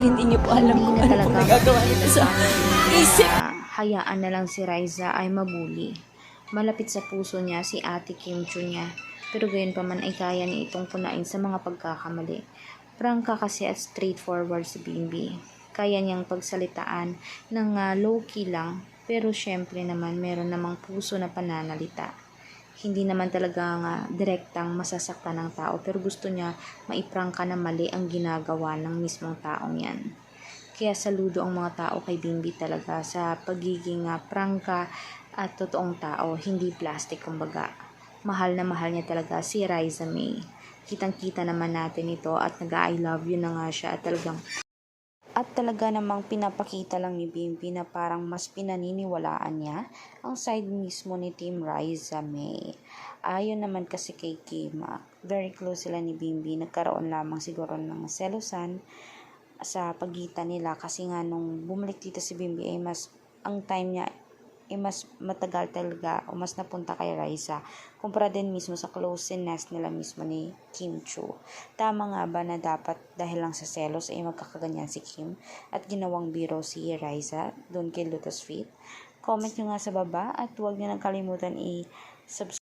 Hindi niyo po alam Hindi kung na ano talaga pong nagagawa niyo sa isip. hayaan na lang si Riza ay mabuli. Malapit sa puso niya si Ate Kim Chu niya, pero gayon pa man ay kaya niya itong punain sa mga pagkakamali. Prangka kasi at straightforward si Bimbi. Kaya niyang pagsalitaan ng low-key lang, pero syempre naman meron namang puso na pananalita. Hindi naman talaga nga direktang masasaktan ng tao, pero gusto niya maiprangka na mali ang ginagawa ng mismong taong yan. Kaya saludo ang mga tao kay Bimbi talaga sa pagiging prangka at totoong tao, hindi plastic kumbaga. Mahal na mahal niya talaga si Riza May. Kitang-kita naman natin ito at nag-I love you na nga siya at talaga namang pinapakita lang ni Bimbi na parang mas pinaniniwalaan niya ang side mismo ni Team Riza May. Ayon naman kasi kay Kim, very close sila ni Bimbi. Nagkaroon lamang siguro ng selosan sa pagitan nila kasi nga nung bumalik dito si Bimbi ay ang time niya ay mas matagal talaga o mas napunta kay Raisa kumpara din mismo sa closeness nila mismo ni Kim Chu. Tama nga ba na dapat dahil lang sa selos ay magkakaganyan si Kim at ginawang biro si Raisa doon kay Lotus Feet? Comment nyo nga sa baba at huwag nyo nang kalimutan i-subscribe